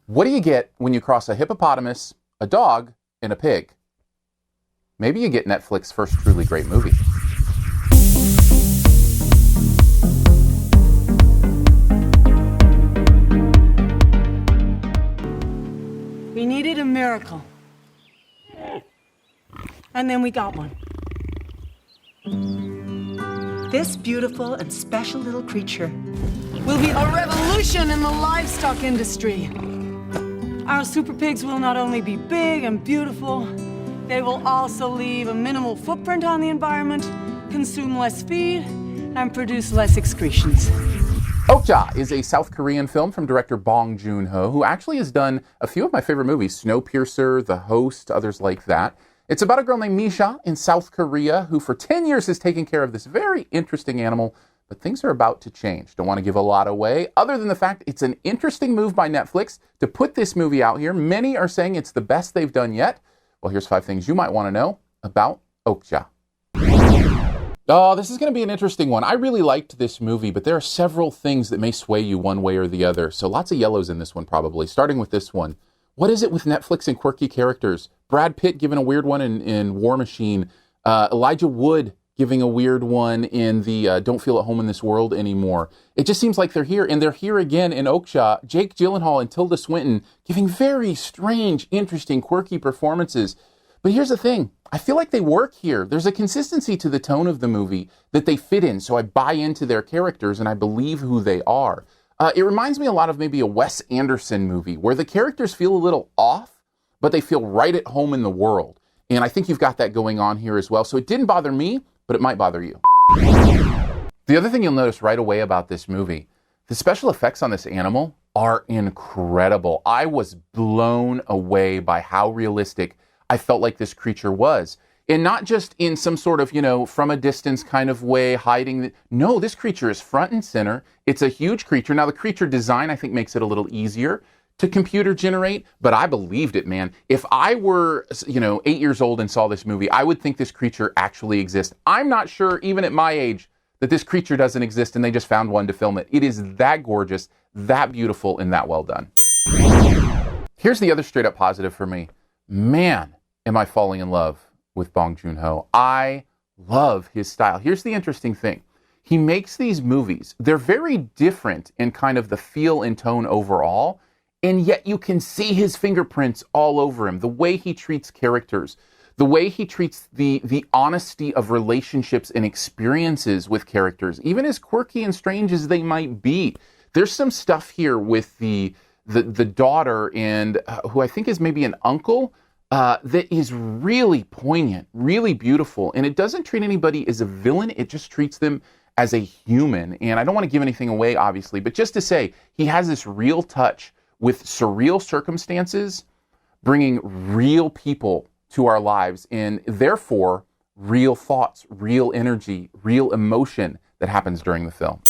What do you get when you cross a hippopotamus, a dog, and a pig? Maybe you get Netflix's first truly great movie. We needed a miracle. And then we got one. This beautiful and special little creature will be a revolution in the livestock industry. Our super pigs will not only be big and beautiful, they will also leave a minimal footprint on the environment, consume less feed, and produce less excretions. Okja is a South Korean film from director Bong JoonHo, who actually has done a few of my favorite movies, Snowpiercer, The Host, others like that. It's about a girl named Misha in South Korea who for 10 years has taken care of this very interesting animal, but things are about to change. Don't want to give a lot away, other than the fact it's an interesting move by Netflix to put this movie out here. Many are saying it's the best they've done yet. Well, here's 5 things you might want to know about Okja. Oh, this is going to be an interesting one. I really liked this movie, but there are several things that may sway you one way or the other. So lots of yellows in this one probably, starting with this one. What is it with Netflix and quirky characters? Brad Pitt giving a weird one in War Machine. Elijah Wood giving a weird one in the Don't Feel at Home in This World Anymore. It just seems like they're here, and they're here again in Okja. Jake Gyllenhaal and Tilda Swinton giving very strange, interesting, quirky performances. But here's the thing. I feel like they work here. There's a consistency to the tone of the movie that they fit in, so I buy into their characters and I believe who they are. It reminds me a lot of maybe a Wes Anderson movie where the characters feel a little off, but they feel right at home in the world. And I think you've got that going on here as well. So it didn't bother me, but it might bother you. The other thing you'll notice right away about this movie, the special effects on this animal are incredible. I was blown away by how realistic I felt like this creature was. And not just in some sort of, from a distance kind of way, hiding. No, this creature is front and center. It's a huge creature. Now, the creature design, I think, makes it a little easier to computer generate, but I believed it, man. If I were, 8 years old and saw this movie, I would think this creature actually exists. I'm not sure, even at my age, that this creature doesn't exist and they just found one to film it. It is that gorgeous, that beautiful, and that well done. Here's the other straight up positive for me. Man, am I falling in love with Bong JoonHo. I love his style. Here's the interesting thing. He makes these movies. They're very different in kind of the feel and tone overall, and yet you can see his fingerprints all over him. The way he treats characters, the way he treats the honesty of relationships and experiences with characters, even as quirky and strange as they might be. There's some stuff here with the daughter and who I think is maybe an uncle, that is really poignant, really beautiful. And it doesn't treat anybody as a villain. It just treats them as a human. And I don't want to give anything away, obviously, but just to say, he has this real touch with surreal circumstances, bringing real people to our lives, and therefore, real thoughts, real energy, real emotion that happens during the film.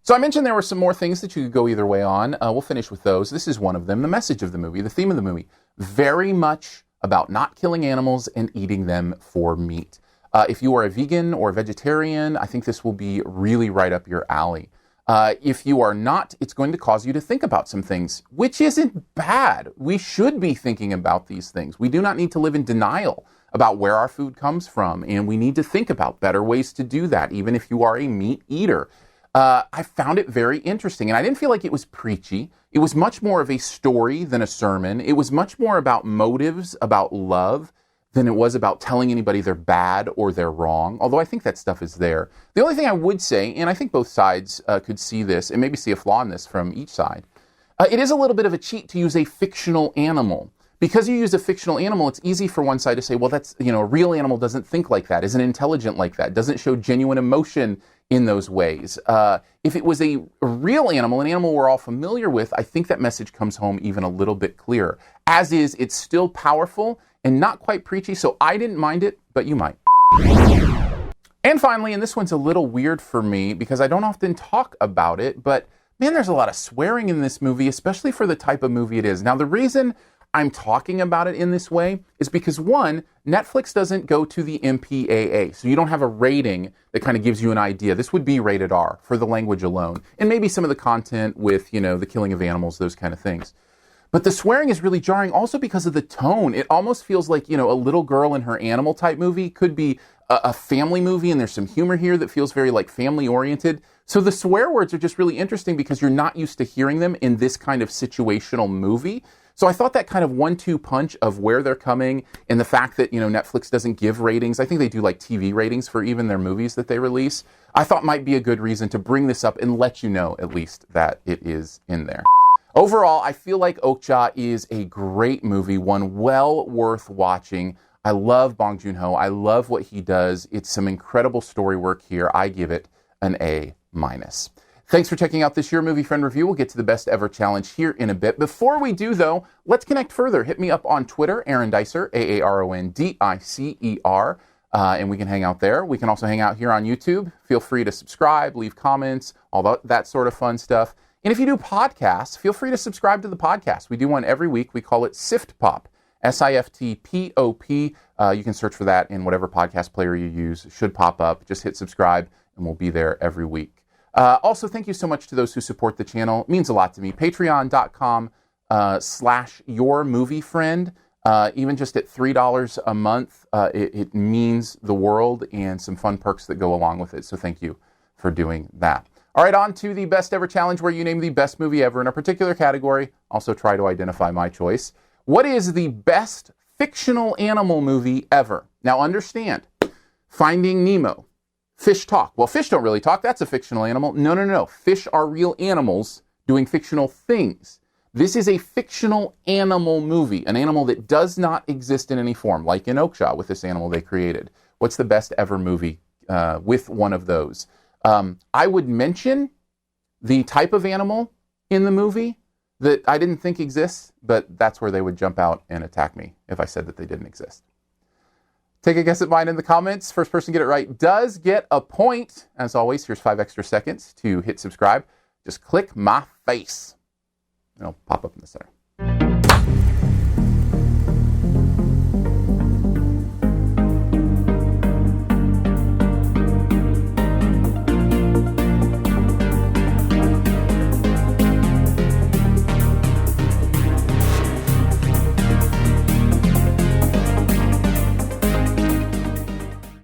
So I mentioned there were some more things that you could go either way on. We'll finish with those. This is one of them. The message of the movie, the theme of the movie, very much about not killing animals and eating them for meat. If you are a vegan or a vegetarian, I think this will be really right up your alley. If you are not, it's going to cause you to think about some things, which isn't bad. We should be thinking about these things. We do not need to live in denial about where our food comes from, and we need to think about better ways to do that, even if you are a meat eater. I found it very interesting, and I didn't feel like it was preachy. It was much more of a story than a sermon. It was much more about motives, about love, than it was about telling anybody they're bad or they're wrong, although I think that stuff is there. The only thing I would say, and I think both sides could see this, and maybe see a flaw in this from each side, it is a little bit of a cheat to use a fictional animal. Because you use a fictional animal, it's easy for one side to say, well, that's, a real animal doesn't think like that, isn't intelligent like that, doesn't show genuine emotion in those ways. If it was a real animal, an animal we're all familiar with, I think that message comes home even a little bit clearer. As is, it's still powerful and not quite preachy, so I didn't mind it, but you might. And finally, and this one's a little weird for me because I don't often talk about it, but man, there's a lot of swearing in this movie, especially for the type of movie it is. Now, the reason I'm talking about it in this way is because, one, Netflix doesn't go to the MPAA, so you don't have a rating that kind of gives you an idea. This would be rated R for the language alone, and maybe some of the content with, the killing of animals, those kind of things. But the swearing is really jarring also because of the tone. It almost feels like, a little girl and her animal type movie could be a family movie, and there's some humor here that feels very like family oriented. So the swear words are just really interesting because you're not used to hearing them in this kind of situational movie. So I thought that kind of 1-2 punch of where they're coming and the fact that, Netflix doesn't give ratings. I think they do like TV ratings for even their movies that they release. I thought might be a good reason to bring this up and let you know at least that it is in there. Overall, I feel like Okja is a great movie, one well worth watching. I love Bong JoonHo. I love what he does. It's some incredible story work here. I give it an A-. Thanks for checking out this Your Movie Friend review. We'll get to the best ever challenge here in a bit. Before we do, though, let's connect further. Hit me up on Twitter, Aaron Dicer, Aarondicer, and we can hang out there. We can also hang out here on YouTube. Feel free to subscribe, leave comments, all that sort of fun stuff. And if you do podcasts, feel free to subscribe to the podcast. We do one every week. We call it SiftPop, SiftPop. You can search for that in whatever podcast player you use. It should pop up. Just hit subscribe, and we'll be there every week. Also, thank you so much to those who support the channel. It means a lot to me. Patreon.com/YourMovieFriend. Even just at $3 a month, it means the world, and some fun perks that go along with it. So thank you for doing that. All right, on to the best ever challenge where you name the best movie ever in a particular category. Also try to identify my choice. What is the best fictional animal movie ever? Now understand, Finding Nemo, fish talk. Well, fish don't really talk. That's a fictional animal. No. Fish are real animals doing fictional things. This is a fictional animal movie, an animal that does not exist in any form, like in Okja with this animal they created. What's the best ever movie with one of those? I would mention the type of animal in the movie that I didn't think exists, but that's where they would jump out and attack me if I said that they didn't exist. Take a guess at mine in the comments. First person to get it right does get a point. As always, here's 5 extra seconds to hit subscribe. Just click my face. It'll pop up in the center.